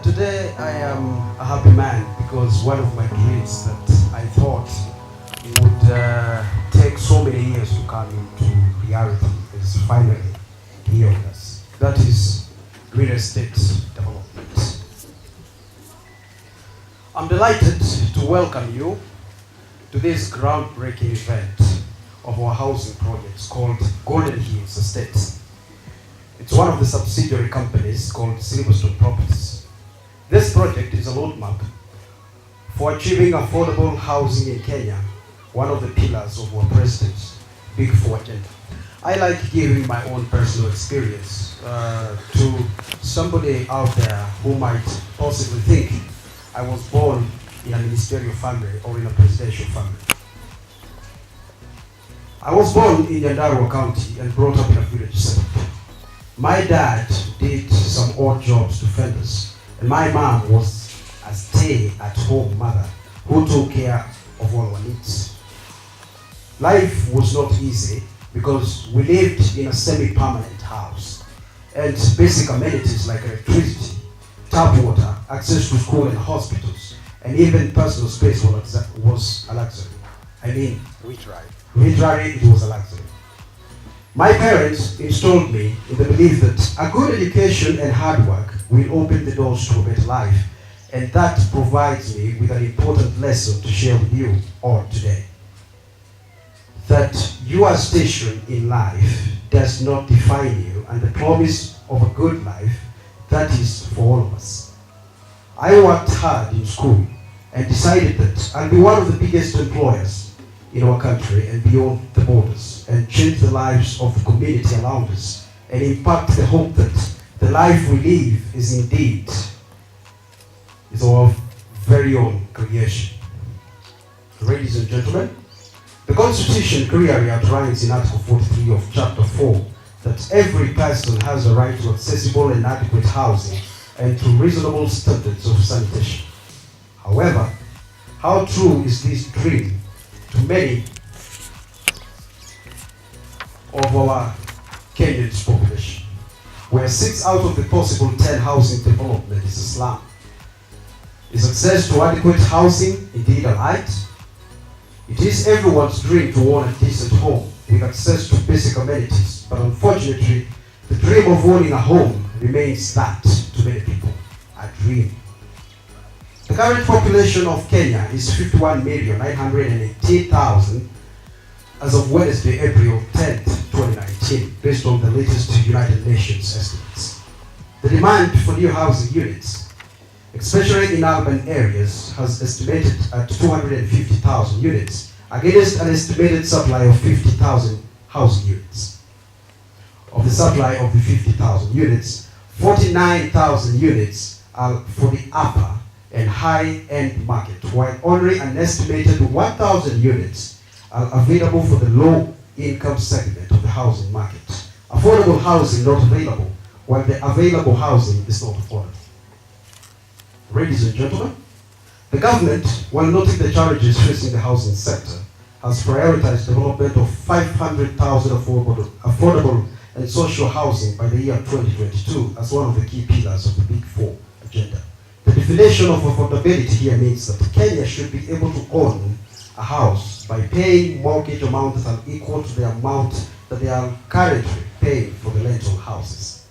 Today I am a happy man because one of my dreams that I thought would take so many years to come into reality is finally here with us. That is real estate development. I'm delighted to welcome you to this groundbreaking event of our housing projects called Golden Hills Estates. It's one of the subsidiary companies called Silverstone Properties. This project is a roadmap for achieving affordable housing in Kenya, one of the pillars of our President's Big Four agenda. I like giving my own personal experience to somebody out there who might possibly think I was born in a ministerial family or in a presidential family. I was born in Nyandarua County and brought up in a village setup. My dad did some odd jobs to fend us, and my mom was a stay-at-home mother who took care of all our needs. Life was not easy because we lived in a semi-permanent house, and basic amenities like electricity, tap water, access to school and hospitals, and even personal space was a luxury. I mean, literally it was a luxury. My parents installed me in the belief that a good education and hard work will open the doors to a better life, and that provides me with an important lesson to share with you all today. That your station in life does not define you, and the promise of a good life, that is for all of us. I worked hard in school and decided that I'll be one of the biggest employers in our country and beyond the borders, and change the lives of the community around us, and impact the hope that the life we live is indeed our very own creation. Ladies and gentlemen, the Constitution clearly outlines in Article 43 of Chapter 4 that every person has a right to accessible and adequate housing and to reasonable standards of sanitation. However, how true is this dream to many of our Kenyan's population, where 6 out of the possible 10 housing development is a slum? Is access to adequate housing indeed a right? It is everyone's dream to own a decent home with access to basic amenities, but unfortunately, the dream of owning a home remains that, to many people, a dream. The current population of Kenya is 51,918,000 as of Wednesday, April 10th, 2019, based on the latest United Nations estimates. The demand for new housing units, especially in urban areas, has estimated at 250,000 units against an estimated supply of 50,000 housing units. Of the supply of the 50,000 units, 49,000 units are for the upper and high-end market, while only an estimated 1,000 units are available for the low-income segment of the housing market. Affordable housing not available, while the available housing is not affordable. Ladies and gentlemen, the government, while noting the challenges facing the housing sector, has prioritized development of 500,000 affordable and social housing by the year 2022 as one of the key pillars of the Big Four agenda. The definition of affordability here means that Kenya should be able to own a house by paying mortgage amounts that are equal to the amount that they are currently paying for the rental houses.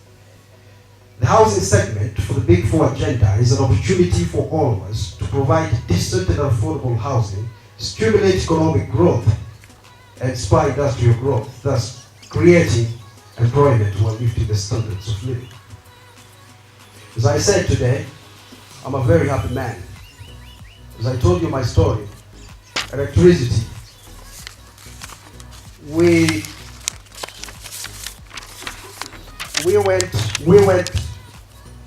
The housing segment for the Big Four agenda is an opportunity for all of us to provide decent and affordable housing, stimulate economic growth, and spur industrial growth, thus creating employment while lifting the standards of living. As I said today, I'm a very happy man. As I told you my story, electricity. We went,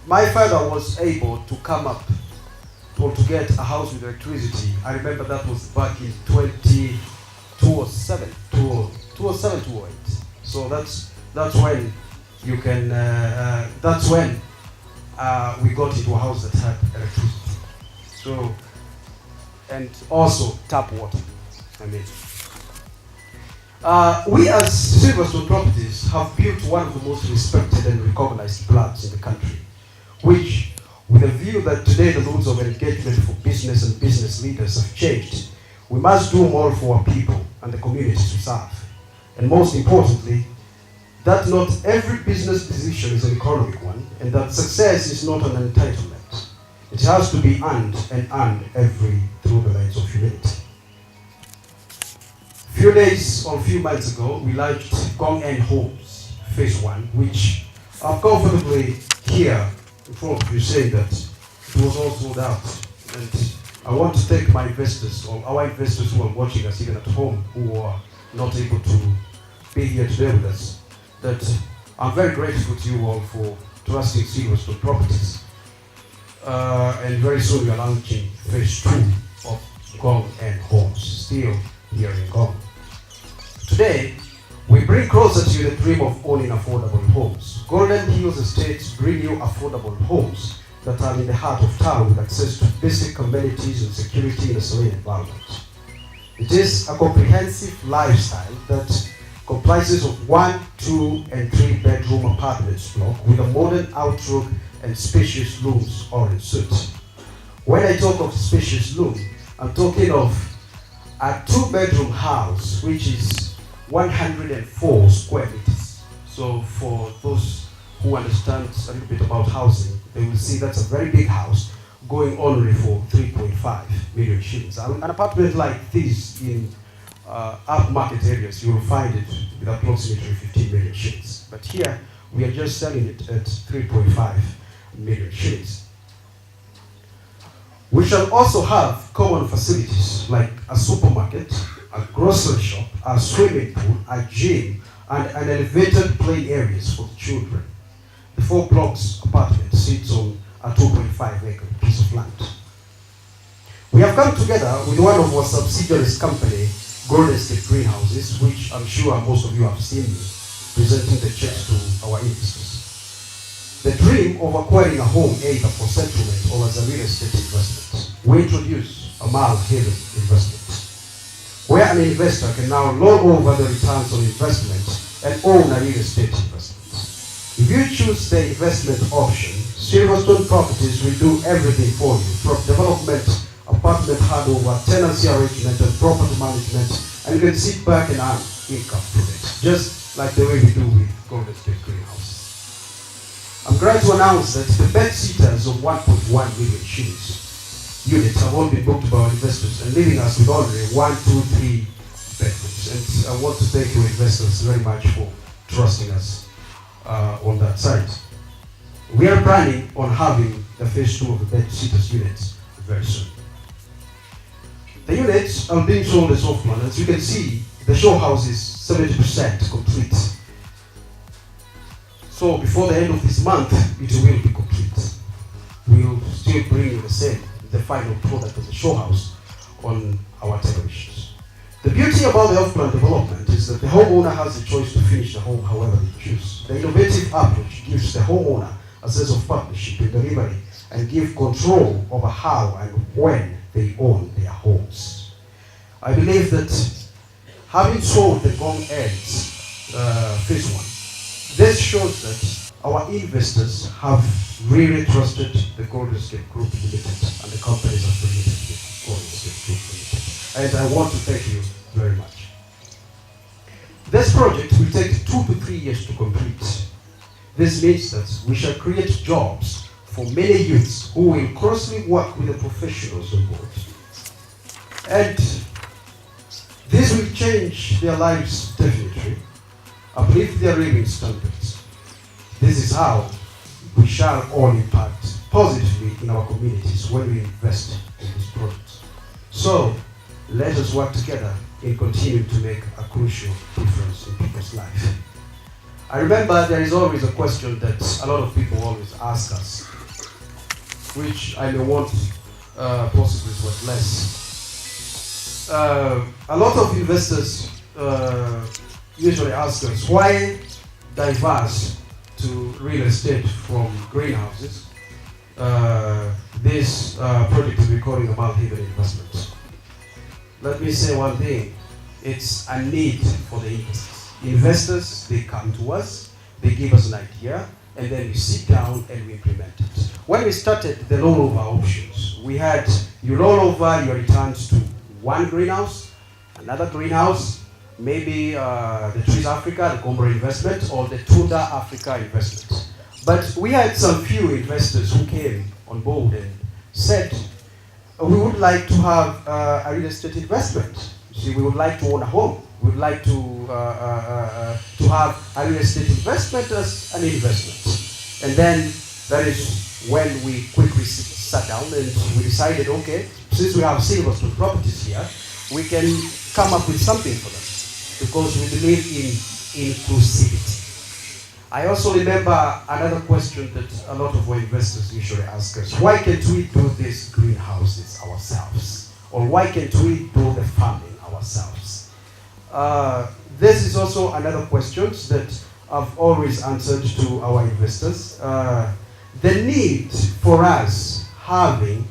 my father was able to come up or to get a house with electricity. I remember that was back in 2007, 2008. So that's when you can, that's when we got into a house that had electricity. So, and also tap water, I mean. We as Silverstone Properties have built one of the most respected and recognized brands in the country, which with a view that today the rules of engagement for business and business leaders have changed. We must do more for our people and the communities we serve. And most importantly, that not every business decision is an economic one, and that success is not an entitlement. It has to be earned and earned through the lens of humility. Few months ago, we launched Ngong Homes Phase 1, which I'm comfortably here in front of you saying that it was all sold out. And I want to thank my investors, or our investors who are watching us even at home, who are not able to be here today with us, that I'm very grateful to you all for trusting C.E.O Properties. And very soon we are launching Phase 2 of Ngong Homes, still here in Ngong. Today, we bring closer to you the dream of owning affordable homes. Golden Hills Estates bring you affordable homes that are in the heart of town with access to basic amenities and security in a serene environment. It is a comprehensive lifestyle that comprises of 1, 2, and 3 bedroom apartments block with a modern outlook and spacious rooms all in suit. When I talk of spacious room, I'm talking of a 2-bedroom house which is 104 square meters. So for those who understand a little bit about housing, they will see that's a very big house going only for 3.5 million shillings. An apartment like this in upmarket areas, you will find it with approximately 15 million shillings. But here, we are just selling it at 3.5 million shillings. We shall also have common facilities like a supermarket, a grocery shop, a swimming pool, a gym, and an elevated play areas for the children. The 4 blocks apartment sits on a 2.5 acre piece of land. We have come together with one of our subsidiaries company, Goldenscape Greenhouses, which I'm sure most of you have seen me presenting the checks to our investors. The dream of acquiring a home either for settlement or as a real estate investment. We introduce a mild-haven investment, where an investor can now roll over the returns on investment and own a real estate investment. If you choose the investment option, Silverstone Properties will do everything for you, from development, apartment handover, tenancy arrangement, and property management, and you can sit back and earn income from it, just like the way we do with Goldenscape Greenhouses. I'm glad to announce that the bed sitters of 1.1 million shillings units have all been booked by our investors and leaving us with only 1, 2, 3 bedrooms. And I want to thank you investors very much for trusting us on that side. We are planning on having the Phase 2 of the bed sitters units very soon. The units are being sold as off plan. As you can see, the show house is 70% complete. So before the end of this month, it will be complete. We'll still bring you the final product of the show house on our televisions. The beauty about the off-plan development is that the homeowner has the choice to finish the home however they choose. The innovative approach gives the homeowner a sense of partnership in delivery and give control over how and when they own their homes. I believe that having sold the Ngong Phase 1, this shows that our investors have really trusted the Goldenscape Group Limited and the companies affiliated with Goldenscape Group Limited. And I want to thank you very much. This project will take 2 to 3 years to complete. This means that we shall create jobs for many youths who will closely work with the professionals on board. And this will change their lives definitely, uplift their living standards. This is how we shall all impact positively in our communities when we invest in these projects. So let us work together in continuing to make a crucial difference in people's lives. I remember there is always a question that a lot of people always ask us, which I may want possibly to address. A lot of investors usually ask us, why diverse to real estate from greenhouses? This project is recording about hidden investment. Let me say one thing, it's a need for the investors. Investors, they come to us, they give us an idea, and then we sit down and we implement it. when we started the rollover options, we had you roll over your returns to one greenhouse, another greenhouse, maybe the Trees Africa, the Gombro investment, or the Tunda Africa investment. But we had some few investors who came on board and said, we would like to have a real estate investment. You see, we would like to own a home. We would like to have a real estate investment as an investment. And then that is when we quickly sat down and we decided, okay, since we have Silverstone properties here, we can come up with something for them because we believe in inclusivity. I also remember another question that a lot of our investors usually ask us, why can't we do these greenhouses ourselves? Or why can't we do the farming ourselves? This is also another question that I've always answered to our investors. The need for us having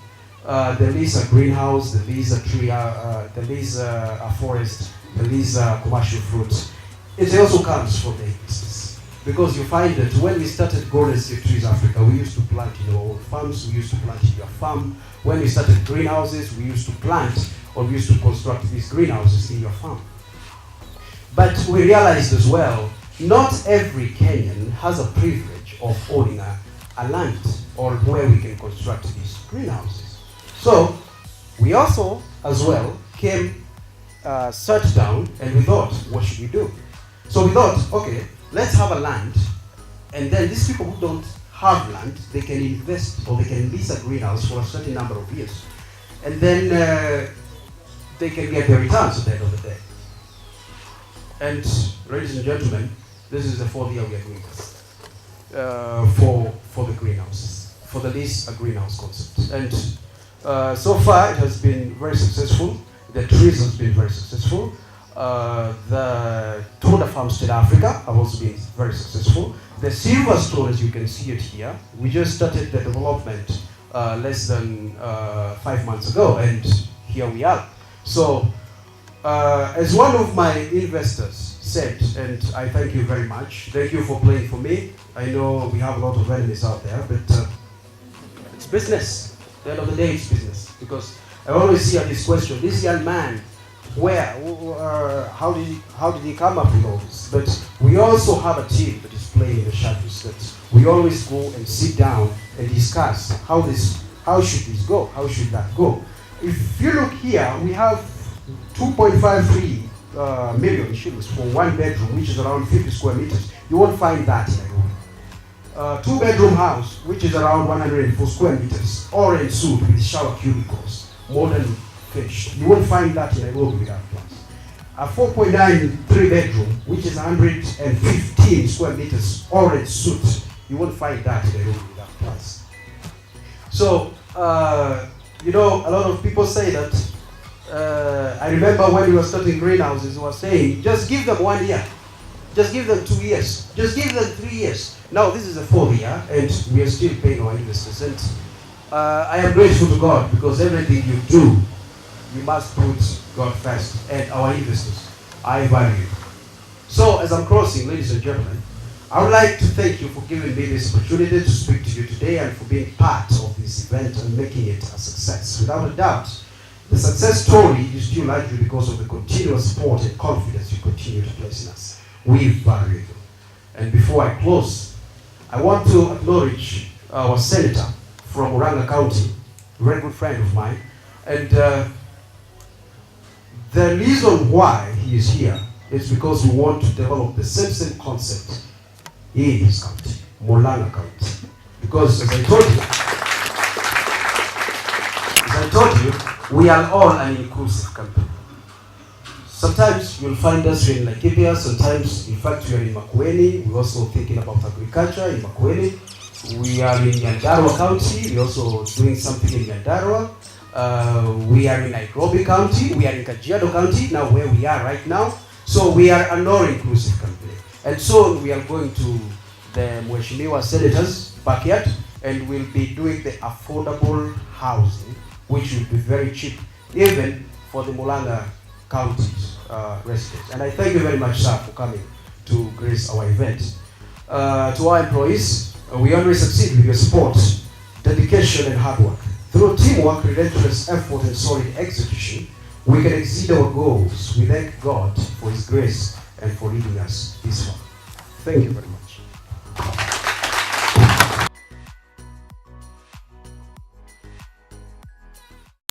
the lease a greenhouse, the lease a tree, the lease a forest, the lease a commercial fruit, it also comes from the investors. Because you find that when we started Goldenscape Trees Africa, we used to plant in our own farms, we used to plant in your farm. When we started greenhouses, we used to plant or we used to construct these greenhouses in your farm. But we realized as well, not every Kenyan has a privilege of owning a land or where we can construct these greenhouses. So we also, as well, sat down and we thought, what should we do? So we thought, okay, let's have a land, and then these people who don't have land, they can invest or they can lease a greenhouse for a certain number of years. And then they can get their returns at the end of the day. And ladies and gentlemen, this is the 4th year we are doing this for the greenhouses, for the lease a greenhouse concept. And so far it has been very successful. The trees has been very successful. The Tunda Farmstead Africa have also been very successful. The Silverstone, as you can see it here, we just started the development less than 5 months ago, and here we are. So, as one of my investors said, and I thank you very much, thank you for playing for me. I know we have a lot of enemies out there, but it's business. At the end of the day, it's business. Because I always see this question, this young man, how did he come up with all this? But we also have a team that is playing in the shadows, that we always go and sit down and discuss how should this go, how should that go. If you look here, we have 2.53 million shillings for 1 bedroom, which is around 50 square meters. You won't find that in Nairobi. 2-bedroom house, which is around 104 square meters, orange suite with shower cubicles, modern finished. You won't find that in Nairobi without plans. A 4.9 3-bedroom, which is 115 square meters, orange suite. You won't find that in Nairobi without plans. So, you know, a lot of people say that, I remember when we were starting greenhouses, we were saying, just give them 1 year. Just give them 2 years. Just give them 3 years. Now this is the 4th year, and we are still paying our investors. And I am grateful to God, because everything you do, you must put God first, and our investors, I value you. So, as I'm closing, ladies and gentlemen, I would like to thank you for giving me this opportunity to speak to you today and for being part of this event and making it a success. Without a doubt, the success story is due largely because of the continuous support and confidence you continue to place in us. We value you. And before I close, I want to acknowledge our senator from Wangai County, a very good friend of mine, and the reason why he is here is because we want to develop the same concept in his county, Wangai County. Because as I told you, we are all an inclusive company. Sometimes you'll find us in Laikipia, sometimes, in fact, we are in Makueni. We're also thinking about agriculture in Makueni. We are in Nyandarua County. We're also doing something in Nyandarua. We are in Nairobi County, we are in Kajiado County, now where we are right now. So we are an all-inclusive company. And soon we are going to the Mheshimiwa Senator's backyard, and we'll be doing the affordable housing, which will be very cheap, even for the Wangai County's residents. And I thank you very much, sir, for coming to grace our event. To our employees, we always succeed with your support. dedication and hard work. Through teamwork, relentless effort, and solid execution, we can exceed our goals. We thank God for His grace and for leading us this far. Thank you very much.